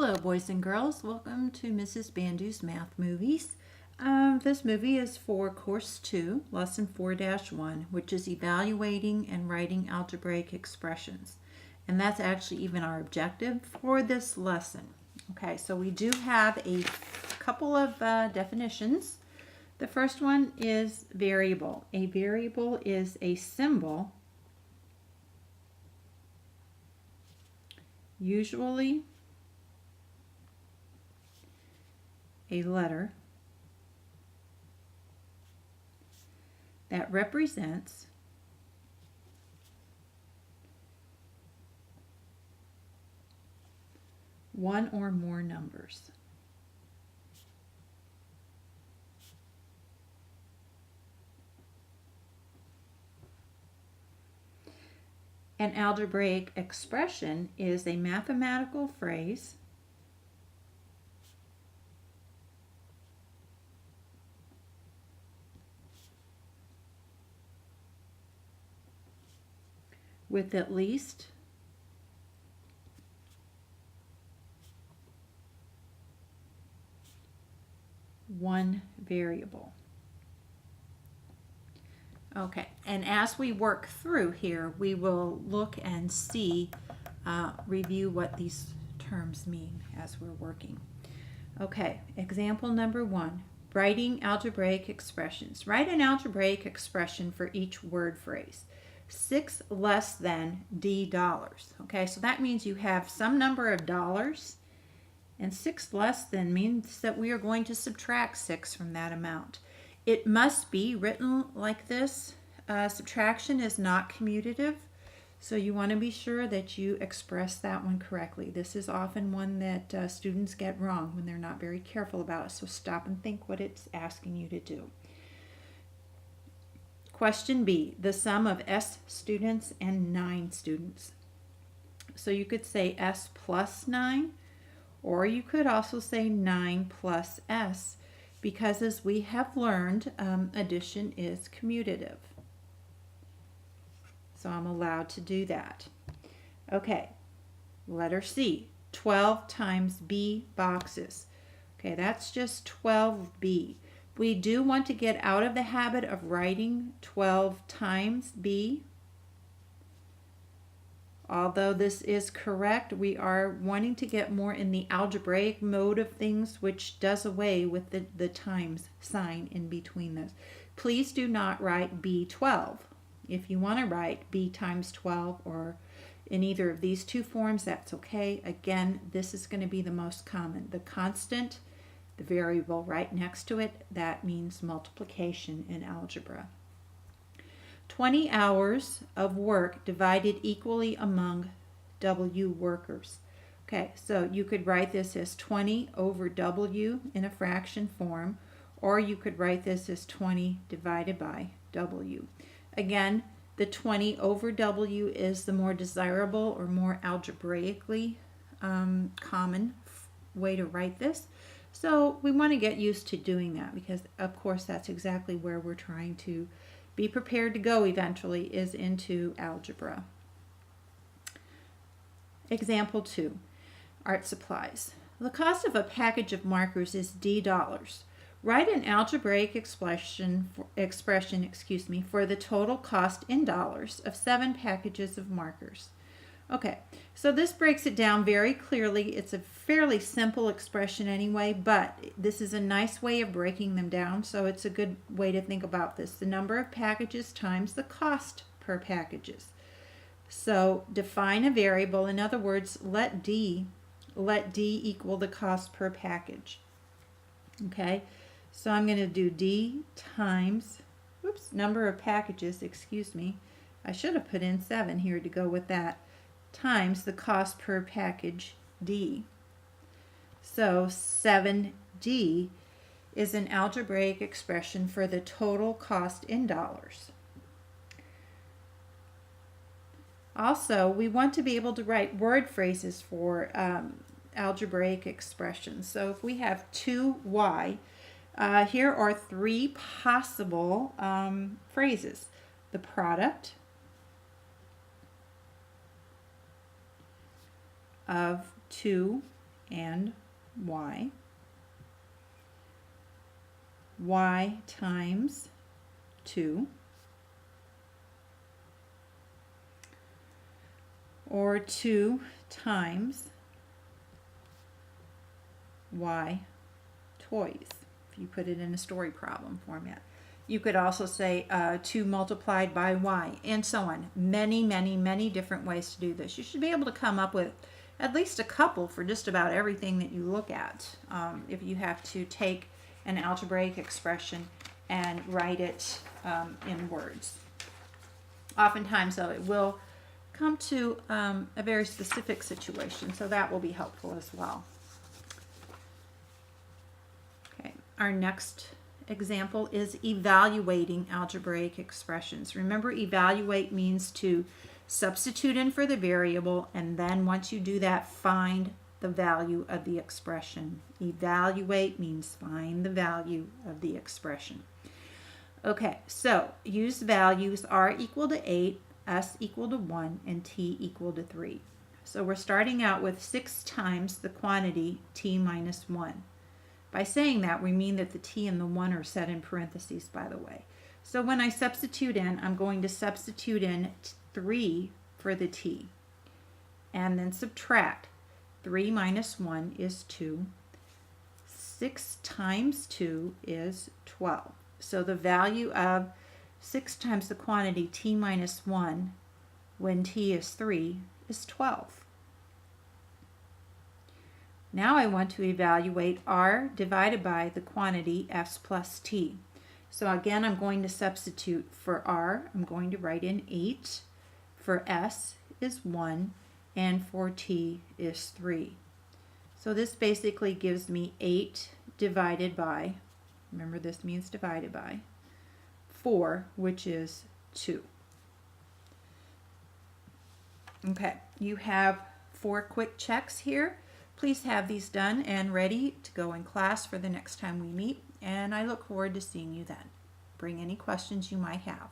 Hello boys and girls, welcome to Mrs. Bandu's Math Movies. This movie is for Course 2, Lesson 4-1, which is evaluating and writing algebraic expressions. And that's actually even our objective for this lesson. Okay, so we do have a couple of definitions. The first one is variable. A variable is a symbol, usually a letter, that represents one or more numbers. An algebraic expression is a mathematical phrase with at least one variable. Okay, and as we work through here, we will look and see, review what these terms mean as we're working. Okay, example number 1, writing algebraic expressions. Write an algebraic expression for each word phrase. 6 less than $D. Okay, so that means you have some number of dollars, and 6 less than means that we are going to subtract 6 from that amount. It must be written like this. Subtraction is not commutative, so you want to be sure that you express that one correctly. This is often one that students get wrong when they're not very careful about it, so stop and think what it's asking you to do. Question B, the sum of S students and 9 students. So you could say S plus 9, or you could also say 9 plus S, because as we have learned, addition is commutative. So I'm allowed to do that. Okay, letter C, 12 times B boxes. Okay, that's just 12B. We do want to get out of the habit of writing 12 times B. Although this is correct, we are wanting to get more in the algebraic mode of things, which does away with the times sign in between those. Please do not write B12. If you want to write B times 12 or in either of these two forms, that's okay. Again, this is going to be the most common. The constant, the variable right next to it, that means multiplication in algebra. 20 hours of work divided equally among W workers. Okay, so you could write this as 20 over W in a fraction form, or you could write this as 20 divided by W. Again, the 20 over W is the more desirable or more algebraically common way to write this. So we want to get used to doing that because, of course, that's exactly where we're trying to be prepared to go eventually, is into algebra. Example 2, art supplies. The cost of a package of markers is $D. Write an algebraic expression for the total cost in dollars of 7 packages of markers. Okay, so this breaks it down very clearly. It's a fairly simple expression anyway, but this is a nice way of breaking them down, so it's a good way to think about this. The number of packages times the cost per packages. So define a variable. In other words, let D equal the cost per package. Okay, so I'm going to do D times, number of packages, excuse me. I should have put in 7 here to go with that, times the cost per package, D. So 7D is an algebraic expression for the total cost in dollars. Also, we want to be able to write word phrases for algebraic expressions. So if we have 2y, here are 3 possible phrases. The product of 2 and y times 2, or 2 times y toys, if you put it in a story problem format. You could also say 2 multiplied by y, and so on. Many, many, many different ways to do this. You should be able to come up with at least a couple for just about everything that you look at. If you have to take an algebraic expression and write it in words. Oftentimes, though, it will come to a very specific situation, so that will be helpful as well. Okay, our next example is evaluating algebraic expressions. Remember, evaluate means to substitute in for the variable, and then once you do that, find the value of the expression. Evaluate means find the value of the expression. Okay, so use values r equal to 8, s equal to 1, and t equal to 3. So we're starting out with 6 times the quantity t minus 1. By saying that, we mean that the t and the 1 are set in parentheses, by the way. So when I substitute in, I'm going to substitute in 3 for the t, and then subtract. 3 minus 1 is 2. 6 times 2 is 12. So the value of 6 times the quantity t minus 1 when t is 3 is 12. Now I want to evaluate r divided by the quantity s plus t. So again, I'm going to substitute. For r, I'm going to write in 8. For s is 1. And for t is 3. So this basically gives me 8 divided by, remember this means divided by, 4, which is 2. Okay, you have 4 quick checks here. Please have these done and ready to go in class for the next time we meet, and I look forward to seeing you then. Bring any questions you might have.